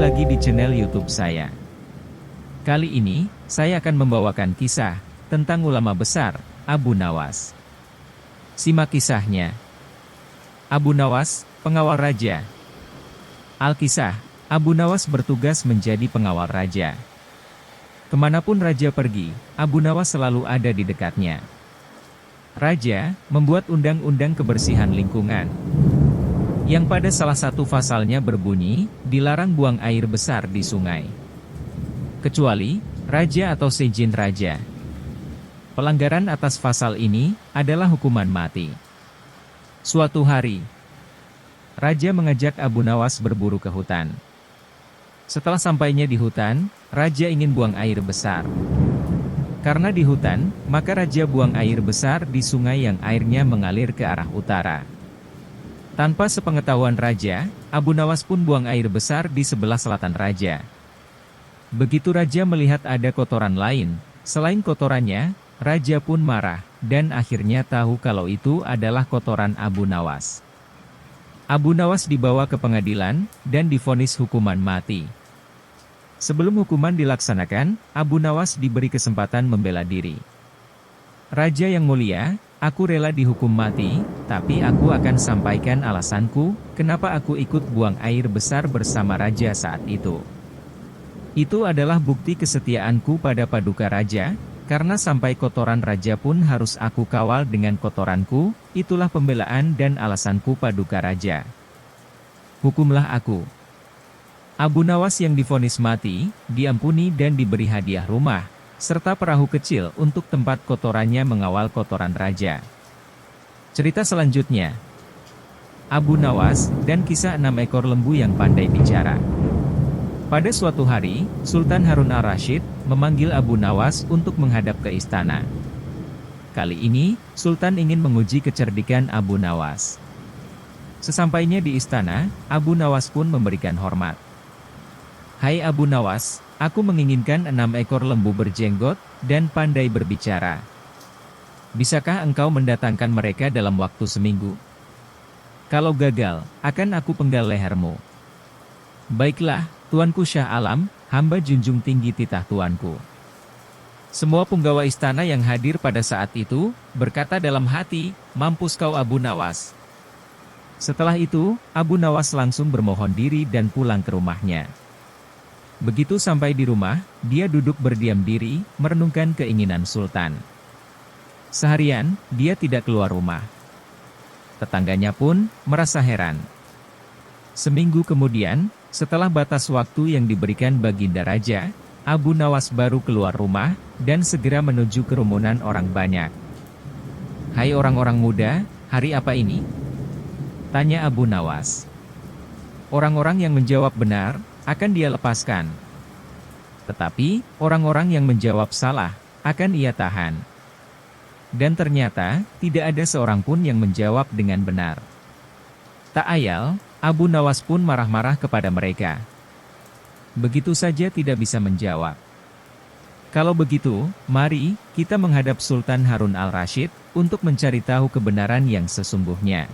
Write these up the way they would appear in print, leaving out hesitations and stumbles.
Lagi di channel YouTube saya. Kali ini, saya akan membawakan kisah tentang ulama besar, Abu Nawas. Simak kisahnya. Abu Nawas, pengawal raja. Alkisah, Abu Nawas bertugas menjadi pengawal raja. Kemanapun raja pergi, Abu Nawas selalu ada di dekatnya. Raja membuat undang-undang kebersihan lingkungan, yang pada salah satu pasalnya berbunyi, dilarang buang air besar di sungai. Kecuali, raja atau seizin raja. Pelanggaran atas pasal ini, adalah hukuman mati. Suatu hari, raja mengajak Abu Nawas berburu ke hutan. Setelah sampainya di hutan, raja ingin buang air besar. Karena di hutan, maka raja buang air besar di sungai yang airnya mengalir ke arah utara. Tanpa sepengetahuan raja, Abu Nawas pun buang air besar di sebelah selatan raja. Begitu raja melihat ada kotoran lain, selain kotorannya, raja pun marah, dan akhirnya tahu kalau itu adalah kotoran Abu Nawas. Abu Nawas dibawa ke pengadilan, dan divonis hukuman mati. Sebelum hukuman dilaksanakan, Abu Nawas diberi kesempatan membela diri. Raja yang mulia, aku rela dihukum mati, tapi aku akan sampaikan alasanku, kenapa aku ikut buang air besar bersama raja saat itu. Itu adalah bukti kesetiaanku pada paduka raja, karena sampai kotoran raja pun harus aku kawal dengan kotoranku, itulah pembelaan dan alasanku paduka raja. Hukumlah aku. Abu Nawas yang divonis mati, diampuni dan diberi hadiah rumah, serta perahu kecil untuk tempat kotorannya mengawal kotoran raja. Cerita selanjutnya, Abu Nawas dan kisah 6 ekor lembu yang pandai bicara. Pada suatu hari, Sultan Harun al-Rasyid memanggil Abu Nawas untuk menghadap ke istana. Kali ini, Sultan ingin menguji kecerdikan Abu Nawas. Sesampainya di istana, Abu Nawas pun memberikan hormat. Hai Abu Nawas, aku menginginkan 6 ekor lembu berjenggot, dan pandai berbicara. Bisakah engkau mendatangkan mereka dalam waktu seminggu? Kalau gagal, akan aku penggal lehermu. Baiklah, Tuanku Syah Alam, hamba junjung tinggi titah tuanku. Semua punggawa istana yang hadir pada saat itu, berkata dalam hati, mampus kau Abu Nawas. Setelah itu, Abu Nawas langsung bermohon diri dan pulang ke rumahnya. Begitu sampai di rumah, dia duduk berdiam diri, merenungkan keinginan Sultan. Seharian, dia tidak keluar rumah. Tetangganya pun merasa heran. Seminggu kemudian, setelah batas waktu yang diberikan baginda raja, Abu Nawas baru keluar rumah, dan segera menuju kerumunan orang banyak. Hai orang-orang muda, hari apa ini? Tanya Abu Nawas. Orang-orang yang menjawab benar, akan dia lepaskan. Tetapi, orang-orang yang menjawab salah, akan ia tahan. Dan ternyata, tidak ada seorang pun yang menjawab dengan benar. Tak ayal, Abu Nawas pun marah-marah kepada mereka. Begitu saja tidak bisa menjawab. Kalau begitu, mari, kita menghadap Sultan Harun al-Rasyid, untuk mencari tahu kebenaran yang sesungguhnya.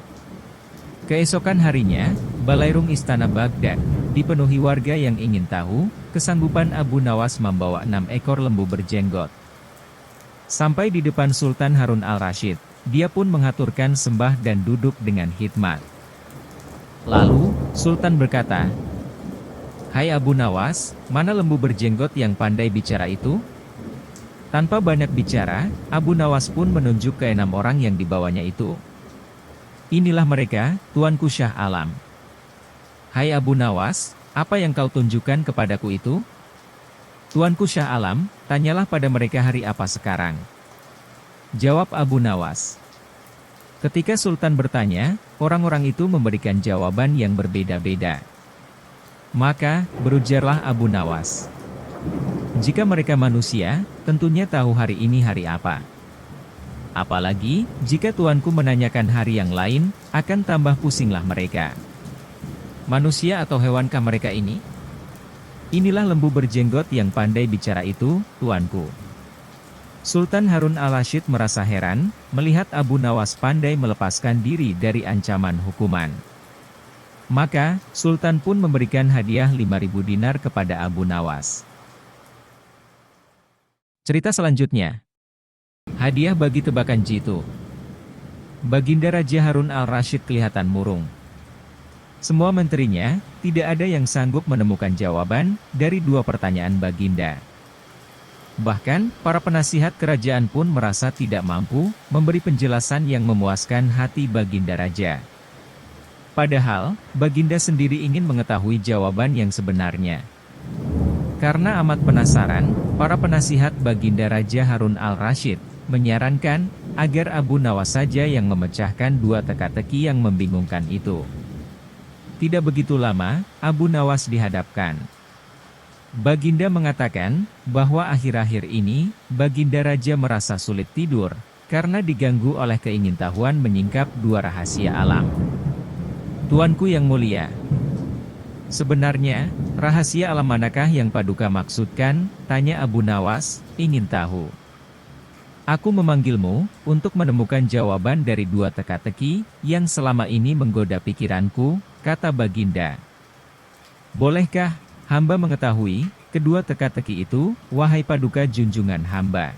Keesokan harinya, balairung istana Baghdad dipenuhi warga yang ingin tahu kesanggupan Abu Nawas membawa 6 ekor lembu berjenggot. Sampai di depan Sultan Harun al-Rasyid, dia pun mengaturkan sembah dan duduk dengan hikmat. Lalu, Sultan berkata, Hai Abu Nawas, mana lembu berjenggot yang pandai bicara itu? Tanpa banyak bicara, Abu Nawas pun menunjuk ke 6 orang yang dibawanya itu. Inilah mereka, Tuanku Syah Alam. Hai Abu Nawas, apa yang kau tunjukkan kepadaku itu? Tuanku Syah Alam, tanyalah pada mereka hari apa sekarang. Jawab Abu Nawas. Ketika Sultan bertanya, orang-orang itu memberikan jawaban yang berbeda-beda. Maka, berujarlah Abu Nawas. Jika mereka manusia, tentunya tahu hari ini hari apa. Apalagi, jika tuanku menanyakan hari yang lain, akan tambah pusinglah mereka. Manusia atau hewankah mereka ini? Inilah lembu berjenggot yang pandai bicara itu, tuanku. Sultan Harun al-Rasyid merasa heran, melihat Abu Nawas pandai melepaskan diri dari ancaman hukuman. Maka, Sultan pun memberikan hadiah 5.000 dinar kepada Abu Nawas. Cerita selanjutnya. Hadiah bagi tebakan jitu. Baginda Raja Harun al-Rasyid kelihatan murung. Semua menterinya, tidak ada yang sanggup menemukan jawaban dari dua pertanyaan Baginda. Bahkan, para penasihat kerajaan pun merasa tidak mampu memberi penjelasan yang memuaskan hati Baginda Raja. Padahal, Baginda sendiri ingin mengetahui jawaban yang sebenarnya. Karena amat penasaran, para penasihat Baginda Raja Harun al-Rasyid menyarankan agar Abu Nawas saja yang memecahkan dua teka-teki yang membingungkan itu. Tidak begitu lama, Abu Nawas dihadapkan. Baginda mengatakan bahwa akhir-akhir ini, Baginda Raja merasa sulit tidur, karena diganggu oleh keingintahuan menyingkap dua rahasia alam. Tuanku yang mulia, sebenarnya, rahasia alam manakah yang Paduka maksudkan? Tanya Abu Nawas, ingin tahu. Aku memanggilmu, untuk menemukan jawaban dari dua teka-teki, yang selama ini menggoda pikiranku, kata Baginda. Bolehkah hamba mengetahui, kedua teka-teki itu, wahai Paduka junjungan hamba?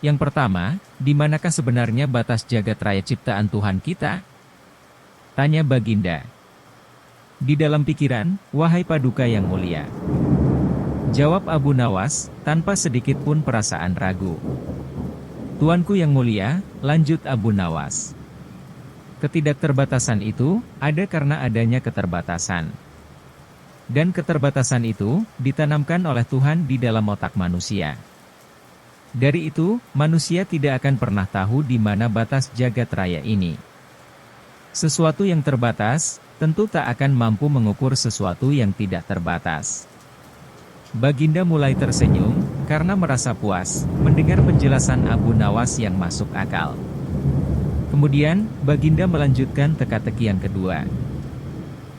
Yang pertama, di manakah sebenarnya batas jagat raya ciptaan Tuhan kita? Tanya Baginda. Di dalam pikiran, wahai Paduka yang mulia. Jawab Abu Nawas, tanpa sedikit pun perasaan ragu. Tuanku yang mulia, lanjut Abu Nawas. Ketidakterbatasan itu, ada karena adanya keterbatasan. Dan keterbatasan itu, ditanamkan oleh Tuhan di dalam otak manusia. Dari itu, manusia tidak akan pernah tahu di mana batas jagat raya ini. Sesuatu yang terbatas, tentu tak akan mampu mengukur sesuatu yang tidak terbatas. Baginda mulai tersenyum, karena merasa puas, mendengar penjelasan Abu Nawas yang masuk akal. Kemudian, Baginda melanjutkan teka-teki yang kedua.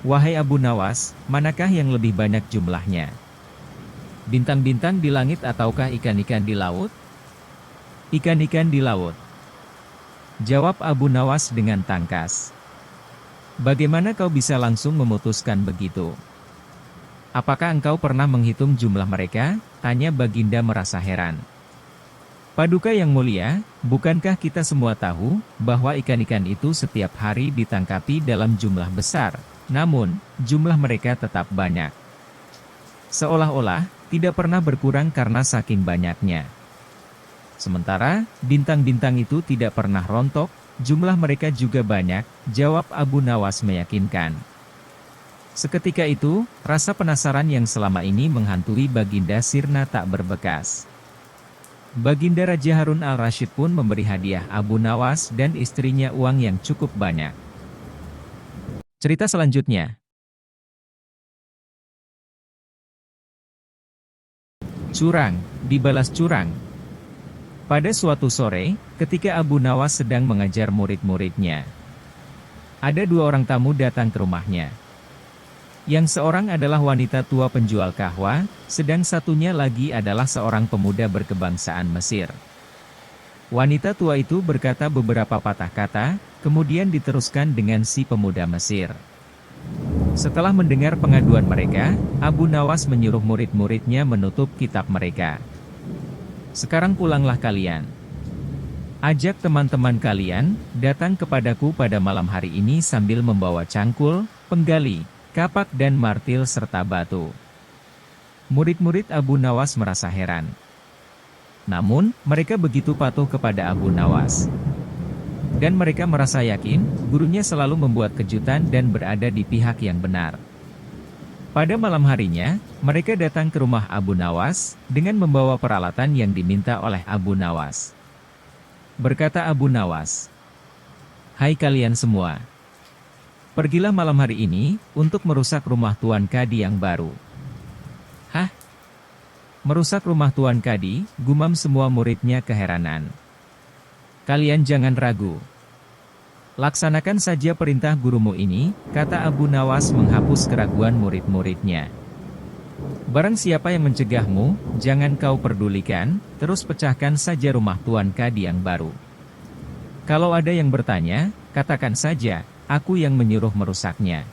Wahai Abu Nawas, manakah yang lebih banyak jumlahnya? Bintang-bintang di langit ataukah ikan-ikan di laut? Ikan-ikan di laut. Jawab Abu Nawas dengan tangkas. Bagaimana kau bisa langsung memutuskan begitu? Apakah engkau pernah menghitung jumlah mereka? Tanya Baginda merasa heran. Paduka yang mulia, bukankah kita semua tahu bahwa ikan-ikan itu setiap hari ditangkapi dalam jumlah besar, namun jumlah mereka tetap banyak. Seolah-olah tidak pernah berkurang karena saking banyaknya. Sementara bintang-bintang itu tidak pernah rontok, jumlah mereka juga banyak, jawab Abu Nawas meyakinkan. Seketika itu, rasa penasaran yang selama ini menghantui Baginda sirna tak berbekas. Baginda Raja Harun al-Rasyid pun memberi hadiah Abu Nawas dan istrinya uang yang cukup banyak. Cerita selanjutnya. Curang, dibalas curang. Pada suatu sore, ketika Abu Nawas sedang mengajar murid-muridnya, ada dua orang tamu datang ke rumahnya. Yang seorang adalah wanita tua penjual kahwa, sedang satunya lagi adalah seorang pemuda berkebangsaan Mesir. Wanita tua itu berkata beberapa patah kata, kemudian diteruskan dengan si pemuda Mesir. Setelah mendengar pengaduan mereka, Abu Nawas menyuruh murid-muridnya menutup kitab mereka. Sekarang pulanglah kalian. Ajak teman-teman kalian, datang kepadaku pada malam hari ini sambil membawa cangkul, penggali, kapak dan martil serta batu. Murid-murid Abu Nawas merasa heran. Namun, mereka begitu patuh kepada Abu Nawas. Dan mereka merasa yakin, gurunya selalu membuat kejutan dan berada di pihak yang benar. Pada malam harinya, Mereka datang ke rumah Abu Nawas, dengan membawa peralatan yang diminta oleh Abu Nawas. Berkata Abu Nawas, "Hai kalian semua, pergilah malam hari ini, untuk merusak rumah Tuan Kadi yang baru." "Hah? Merusak rumah Tuan Kadi?" gumam semua muridnya keheranan. "Kalian jangan ragu. Laksanakan saja perintah gurumu ini," kata Abu Nawas menghapus keraguan murid-muridnya. "Barang siapa yang mencegahmu, jangan kau pedulikan, terus pecahkan saja rumah Tuan Kadi yang baru. Kalau ada yang bertanya, katakan saja, aku yang menyuruh merusaknya.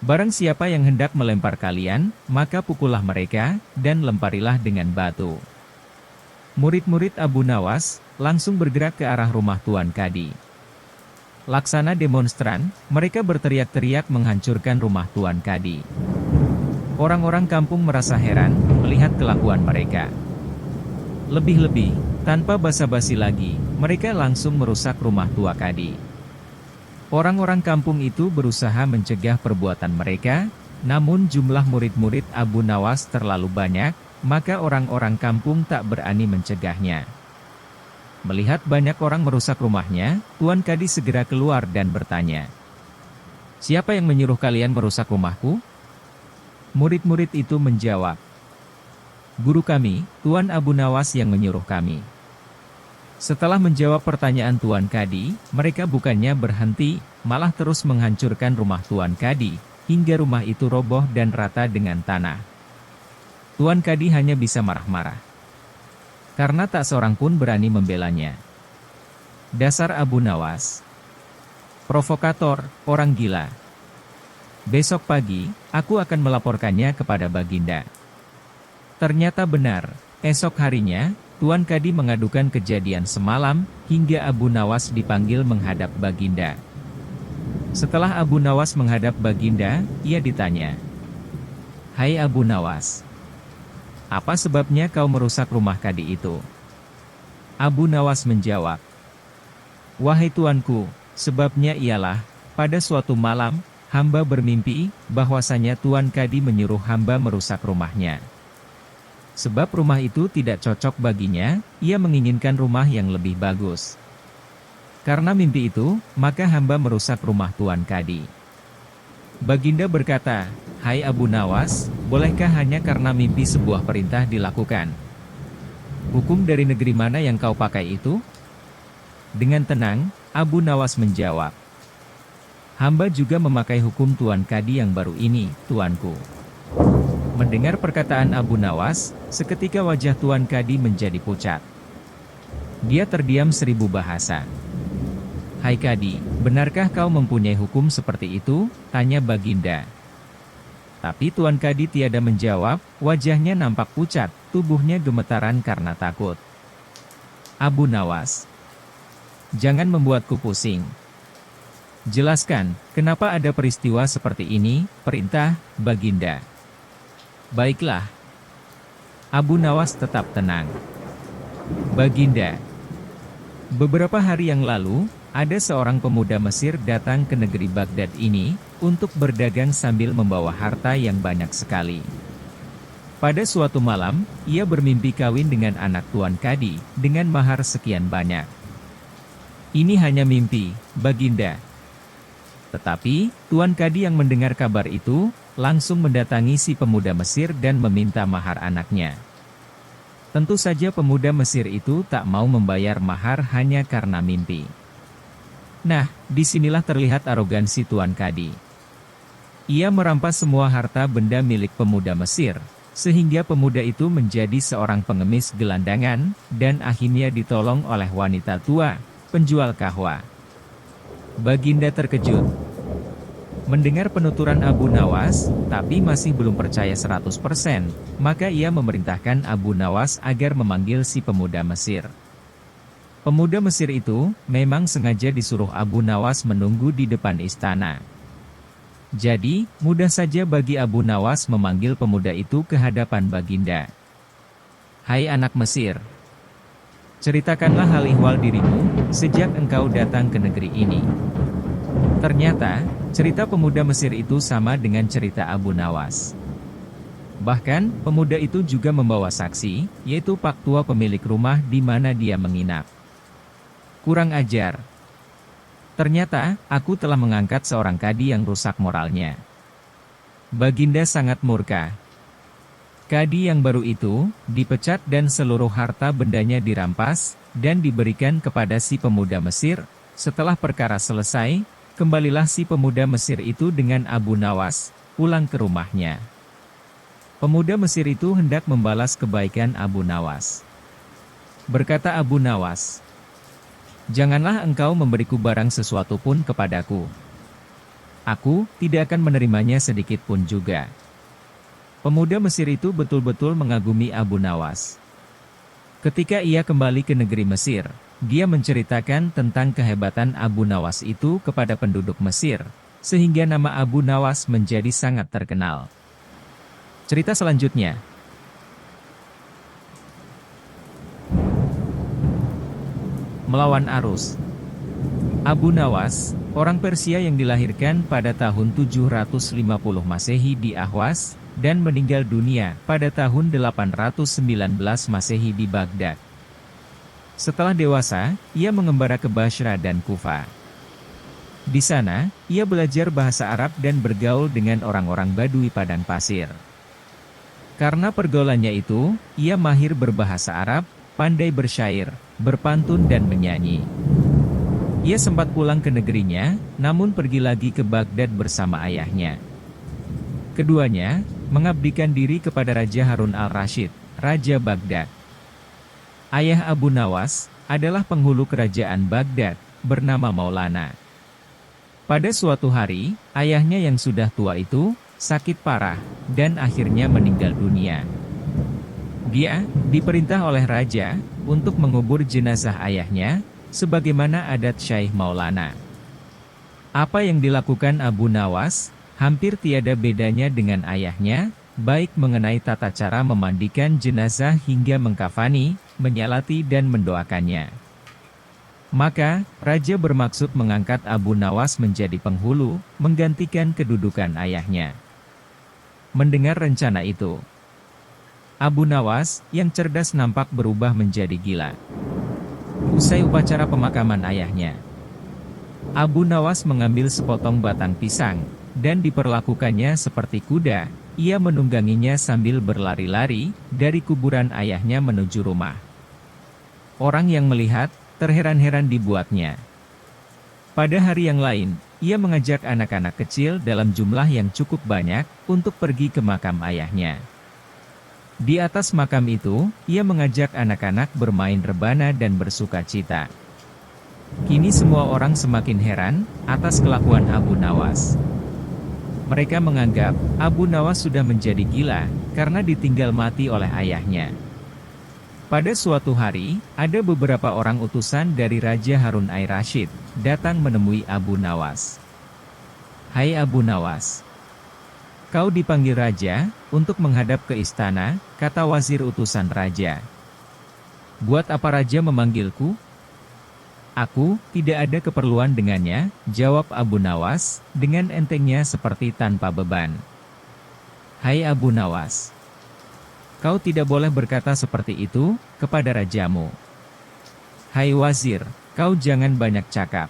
Barang siapa yang hendak melempar kalian, maka pukullah mereka, dan lemparilah dengan batu." Murid-murid Abu Nawas langsung bergerak ke arah rumah Tuan Kadi. Laksana demonstran, mereka berteriak-teriak menghancurkan rumah Tuan Kadi. Orang-orang kampung merasa heran melihat kelakuan mereka. Lebih-lebih, tanpa basa-basi lagi, mereka langsung merusak rumah Tua Kadi. Orang-orang kampung itu berusaha mencegah perbuatan mereka, namun jumlah murid-murid Abu Nawas terlalu banyak, maka orang-orang kampung tak berani mencegahnya. Melihat banyak orang merusak rumahnya, Tuan Kadi segera keluar dan bertanya, "Siapa yang menyuruh kalian merusak rumahku?" Murid-murid itu menjawab, "Guru kami, Tuan Abu Nawas yang menyuruh kami." Setelah menjawab pertanyaan Tuan Kadi, mereka bukannya berhenti, malah terus menghancurkan rumah Tuan Kadi, hingga rumah itu roboh dan rata dengan tanah. Tuan Kadi hanya bisa marah-marah, karena tak seorang pun berani membelanya. Dasar Abu Nawas, provokator, orang gila. Besok pagi, aku akan melaporkannya kepada Baginda. Ternyata benar, esok harinya, Tuan Kadi mengadukan kejadian semalam, hingga Abu Nawas dipanggil menghadap Baginda. Setelah Abu Nawas menghadap Baginda, ia ditanya, "Hai Abu Nawas, apa sebabnya kau merusak rumah Kadi itu?" Abu Nawas menjawab, "Wahai tuanku, sebabnya ialah, pada suatu malam, hamba bermimpi, bahwasanya Tuan Kadi menyuruh hamba merusak rumahnya. Sebab rumah itu tidak cocok baginya, ia menginginkan rumah yang lebih bagus. Karena mimpi itu, maka hamba merusak rumah Tuan Kadi." Baginda berkata, "Hai Abu Nawas, bolehkah hanya karena mimpi sebuah perintah dilakukan? Hukum dari negeri mana yang kau pakai itu?" Dengan tenang, Abu Nawas menjawab, "Hamba juga memakai hukum Tuan Kadi yang baru ini, tuanku." Mendengar perkataan Abu Nawas, seketika wajah Tuan Kadi menjadi pucat. Dia terdiam 1000 bahasa. "Hai Kadi, benarkah kau mempunyai hukum seperti itu?" tanya Baginda. Tapi Tuan Kadi tiada menjawab, wajahnya nampak pucat, tubuhnya gemetaran karena takut. "Abu Nawas, jangan membuatku pusing. Jelaskan, kenapa ada peristiwa seperti ini?" perintah Baginda. "Baiklah." Abu Nawas tetap tenang. "Baginda, beberapa hari yang lalu, ada seorang pemuda Mesir datang ke negeri Baghdad ini, untuk berdagang sambil membawa harta yang banyak sekali. Pada suatu malam, ia bermimpi kawin dengan anak Tuan Kadi, dengan mahar sekian banyak. Ini hanya mimpi, Baginda. Tetapi, Tuan Kadi yang mendengar kabar itu, langsung mendatangi si pemuda Mesir dan meminta mahar anaknya. Tentu saja pemuda Mesir itu tak mau membayar mahar hanya karena mimpi. Nah, disinilah terlihat arogansi Tuan Kadi. Ia merampas semua harta benda milik pemuda Mesir, sehingga pemuda itu menjadi seorang pengemis gelandangan, dan akhirnya ditolong oleh wanita tua, penjual kahwa. Baginda terkejut mendengar penuturan Abu Nawas, tapi masih belum percaya 100%, maka ia memerintahkan Abu Nawas agar memanggil si pemuda Mesir. Pemuda Mesir itu memang sengaja disuruh Abu Nawas menunggu di depan istana. Jadi, mudah saja bagi Abu Nawas memanggil pemuda itu ke hadapan Baginda. "Hai anak Mesir, ceritakanlah hal ihwal dirimu, sejak engkau datang ke negeri ini." Ternyata, cerita pemuda Mesir itu sama dengan cerita Abu Nawas. Bahkan, pemuda itu juga membawa saksi, yaitu pak tua pemilik rumah di mana dia menginap. Kurang ajar. Ternyata, aku telah mengangkat seorang kadi yang rusak moralnya. Baginda sangat murka. Kadi yang baru itu, dipecat dan seluruh harta bendanya dirampas, dan diberikan kepada si pemuda Mesir. Setelah perkara selesai, kembalilah si pemuda Mesir itu dengan Abu Nawas, pulang ke rumahnya. Pemuda Mesir itu hendak membalas kebaikan Abu Nawas. Berkata Abu Nawas, "Janganlah engkau memberiku barang sesuatu pun kepadaku. Aku tidak akan menerimanya sedikit pun juga." Pemuda Mesir itu betul-betul mengagumi Abu Nawas. Ketika ia kembali ke negeri Mesir, dia menceritakan tentang kehebatan Abu Nawas itu kepada penduduk Mesir, sehingga nama Abu Nawas menjadi sangat terkenal. Cerita selanjutnya. Melawan arus. Abu Nawas, orang Persia yang dilahirkan pada tahun 750 Masehi di Ahwas, dan meninggal dunia pada tahun 819 Masehi di Baghdad. Setelah dewasa, ia mengembara ke Basra dan Kufa. Di sana, ia belajar bahasa Arab dan bergaul dengan orang-orang Badui padang pasir. Karena pergaulannya itu, ia mahir berbahasa Arab, pandai bersyair, berpantun dan menyanyi. Ia sempat pulang ke negerinya, namun pergi lagi ke Baghdad bersama ayahnya. Keduanya, mengabdikan diri kepada Raja Harun al-Rashid, Raja Baghdad. Ayah Abu Nawas, adalah penghulu kerajaan Baghdad, bernama Maulana. Pada suatu hari, ayahnya yang sudah tua itu, sakit parah, dan akhirnya meninggal dunia. Dia diperintah oleh raja untuk mengubur jenazah ayahnya, sebagaimana adat Syekh Maulana. Apa yang dilakukan Abu Nawas, hampir tiada bedanya dengan ayahnya, baik mengenai tata cara memandikan jenazah hingga mengkafani, menyalati dan mendoakannya. Maka, raja bermaksud mengangkat Abu Nawas menjadi penghulu, menggantikan kedudukan ayahnya. Mendengar rencana itu, Abu Nawas, yang cerdas nampak berubah menjadi gila. Usai upacara pemakaman ayahnya, Abu Nawas mengambil sepotong batang pisang, dan diperlakukannya seperti kuda, ia menungganginya sambil berlari-lari, dari kuburan ayahnya menuju rumah. Orang yang melihat, terheran-heran dibuatnya. Pada hari yang lain, ia mengajak anak-anak kecil dalam jumlah yang cukup banyak, untuk pergi ke makam ayahnya. Di atas makam itu, ia mengajak anak-anak bermain rebana dan bersuka cita. Kini semua orang semakin heran, atas kelakuan Abu Nawas. Mereka menganggap, Abu Nawas sudah menjadi gila, karena ditinggal mati oleh ayahnya. Pada suatu hari, ada beberapa orang utusan dari Raja Harun al-Rashid, datang menemui Abu Nawas. "Hai Abu Nawas, kau dipanggil raja, untuk menghadap ke istana," kata wazir utusan raja. "Buat apa raja memanggilku?" "Aku, tidak ada keperluan dengannya," jawab Abu Nawas, dengan entengnya seperti tanpa beban. "Hai Abu Nawas, kau tidak boleh berkata seperti itu, kepada rajamu. Hai wazir, kau jangan banyak cakap.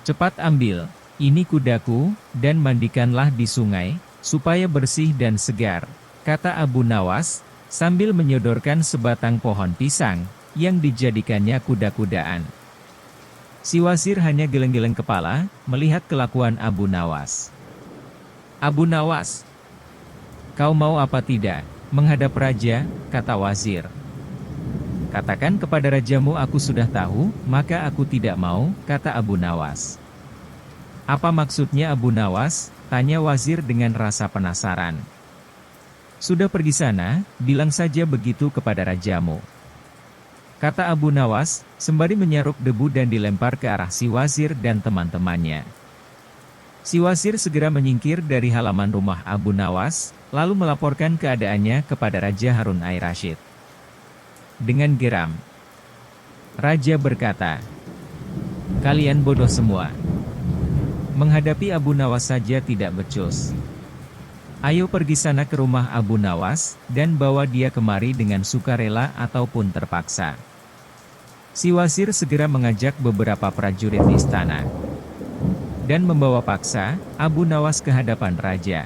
Cepat ambil, ini kudaku, dan mandikanlah di sungai, supaya bersih dan segar," kata Abu Nawas, sambil menyodorkan sebatang pohon pisang, yang dijadikannya kuda-kudaan. Si wazir hanya geleng-geleng kepala, melihat kelakuan Abu Nawas. "Abu Nawas, kau mau apa tidak menghadap raja?" kata wazir. "Katakan kepada rajamu aku sudah tahu, maka aku tidak mau," kata Abu Nawas. "Apa maksudnya Abu Nawas?" tanya wazir dengan rasa penasaran. "Sudah pergi sana, bilang saja begitu kepada rajamu," kata Abu Nawas, sembari menyaruk debu dan dilempar ke arah si wazir dan teman-temannya. Si wazir segera menyingkir dari halaman rumah Abu Nawas, lalu melaporkan keadaannya kepada Raja Harun al-Rashid. Dengan geram, raja berkata, "Kalian bodoh semua. Menghadapi Abu Nawas saja tidak becus. Ayo pergi sana ke rumah Abu Nawas, dan bawa dia kemari dengan sukarela ataupun terpaksa. Si wazir segera mengajak beberapa prajurit istana, dan membawa paksa Abu Nawas ke hadapan raja.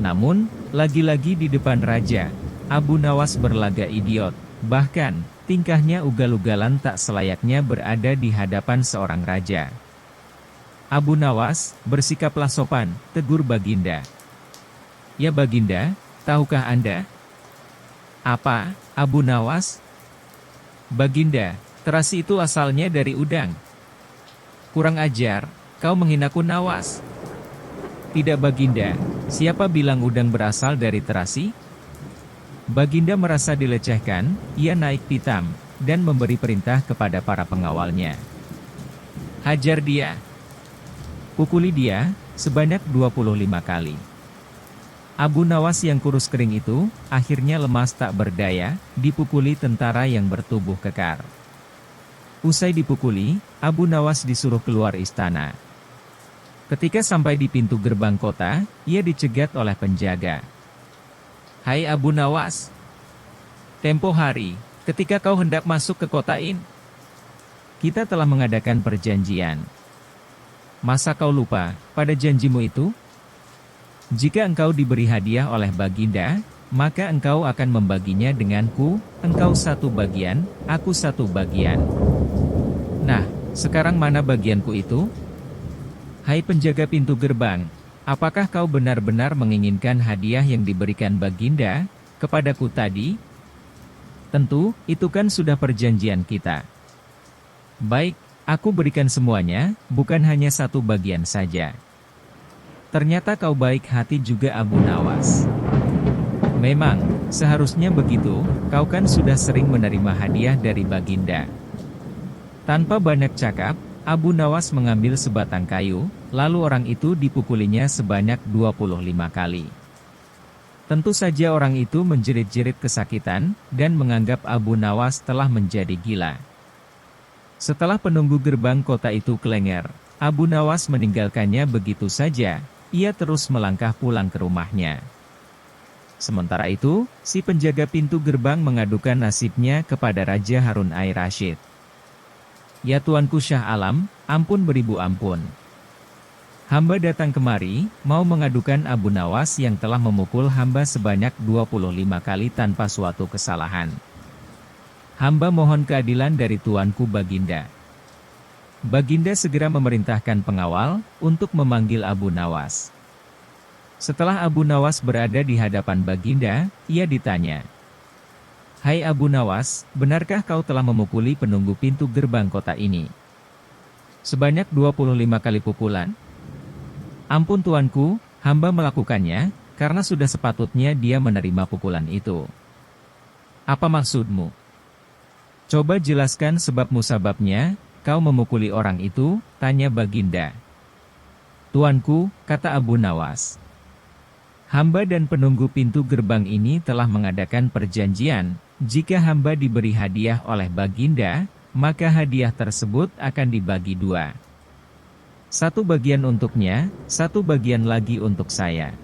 Namun, lagi-lagi di depan raja, Abu Nawas berlaga idiot, bahkan, tingkahnya ugal-ugalan tak selayaknya berada di hadapan seorang raja. Abu Nawas, bersikaplah sopan, tegur Baginda. Ya Baginda, tahukah Anda? Apa, Abu Nawas? Baginda, terasi itu asalnya dari udang. Kurang ajar, kau menghinaku Nawas. Tidak Baginda, siapa bilang udang berasal dari terasi? Baginda merasa dilecehkan, ia naik pitam, dan memberi perintah kepada para pengawalnya. Hajar dia. Pukuli dia, sebanyak 25 kali. Abu Nawas yang kurus kering itu, akhirnya lemas tak berdaya, dipukuli tentara yang bertubuh kekar. Usai dipukuli, Abu Nawas disuruh keluar istana. Ketika sampai di pintu gerbang kota, ia dicegat oleh penjaga. Hai Abu Nawas, tempo hari, ketika kau hendak masuk ke kota ini, kita telah mengadakan perjanjian. Masa kau lupa pada janjimu itu? Jika engkau diberi hadiah oleh Baginda, maka engkau akan membaginya denganku, engkau satu bagian, aku satu bagian. Nah, sekarang mana bagianku itu? Hai penjaga pintu gerbang, apakah kau benar-benar menginginkan hadiah yang diberikan Baginda kepadaku tadi? Tentu, itu kan sudah perjanjian kita. Baik, aku berikan semuanya, bukan hanya satu bagian saja. Ternyata kau baik hati juga Abu Nawas. Memang, seharusnya begitu, kau kan sudah sering menerima hadiah dari Baginda. Tanpa banyak cakap, Abu Nawas mengambil sebatang kayu, lalu orang itu dipukulinya sebanyak 25 kali. Tentu saja orang itu menjerit-jerit kesakitan, dan menganggap Abu Nawas telah menjadi gila. Setelah penunggu gerbang kota itu kelenger, Abu Nawas meninggalkannya begitu saja. Ia terus melangkah pulang ke rumahnya. Sementara itu, si penjaga pintu gerbang mengadukan nasibnya kepada Raja Harun Ar-Rasyid. Ya Tuanku Syah Alam, ampun beribu ampun. Hamba datang kemari, mau mengadukan Abu Nawas yang telah memukul hamba sebanyak 25 kali tanpa suatu kesalahan. Hamba mohon keadilan dari Tuanku Baginda. Baginda segera memerintahkan pengawal untuk memanggil Abu Nawas. Setelah Abu Nawas berada di hadapan Baginda, ia ditanya. Hai Abu Nawas, benarkah kau telah memukuli penunggu pintu gerbang kota ini? Sebanyak 25 kali pukulan? Ampun Tuanku, hamba melakukannya, karena sudah sepatutnya dia menerima pukulan itu. Apa maksudmu? Coba jelaskan sebab musababnya. Kau memukuli orang itu, tanya Baginda. Tuanku, kata Abu Nawas. Hamba dan penunggu pintu gerbang ini telah mengadakan perjanjian, jika hamba diberi hadiah oleh Baginda, maka hadiah tersebut akan dibagi dua. Satu bagian untuknya, satu bagian lagi untuk saya.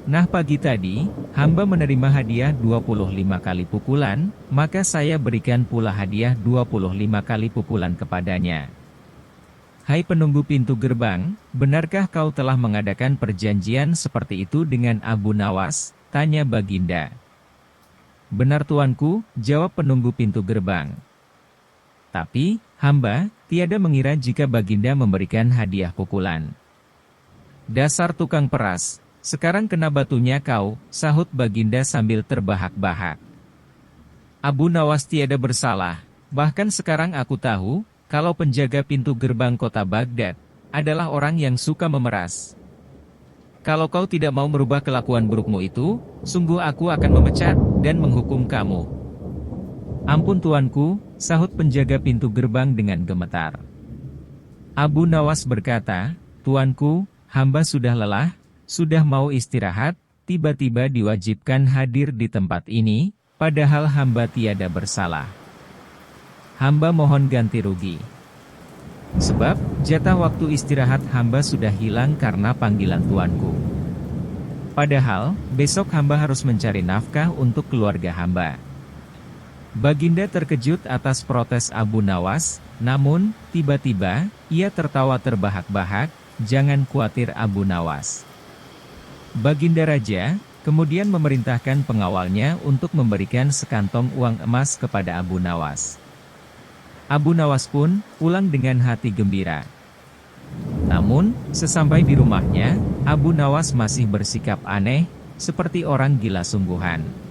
Nah pagi tadi, hamba menerima hadiah 25 kali pukulan, maka saya berikan pula hadiah 25 kali pukulan kepadanya. Hai penunggu pintu gerbang, benarkah kau telah mengadakan perjanjian seperti itu dengan Abu Nawas? Tanya Baginda. Benar Tuanku, jawab penunggu pintu gerbang. Tapi, hamba tiada mengira jika Baginda memberikan hadiah pukulan. Dasar tukang peras. Sekarang kena batunya kau, sahut Baginda sambil terbahak-bahak. Abu Nawas tiada bersalah, bahkan sekarang aku tahu, kalau penjaga pintu gerbang kota Baghdad, adalah orang yang suka memeras. Kalau kau tidak mau merubah kelakuan burukmu itu, sungguh aku akan memecat, dan menghukum kamu. Ampun Tuanku, sahut penjaga pintu gerbang dengan gemetar. Abu Nawas berkata, Tuanku, hamba sudah lelah, sudah mau istirahat, tiba-tiba diwajibkan hadir di tempat ini, padahal hamba tiada bersalah. Hamba mohon ganti rugi. Sebab, jatah waktu istirahat hamba sudah hilang karena panggilan Tuanku. Padahal, besok hamba harus mencari nafkah untuk keluarga hamba. Baginda terkejut atas protes Abu Nawas, namun, tiba-tiba, ia tertawa terbahak-bahak. Jangan khawatir Abu Nawas. Baginda Raja, kemudian memerintahkan pengawalnya untuk memberikan sekantong uang emas kepada Abu Nawas. Abu Nawas pun pulang dengan hati gembira. Namun, sesampai di rumahnya, Abu Nawas masih bersikap aneh, seperti orang gila sungguhan.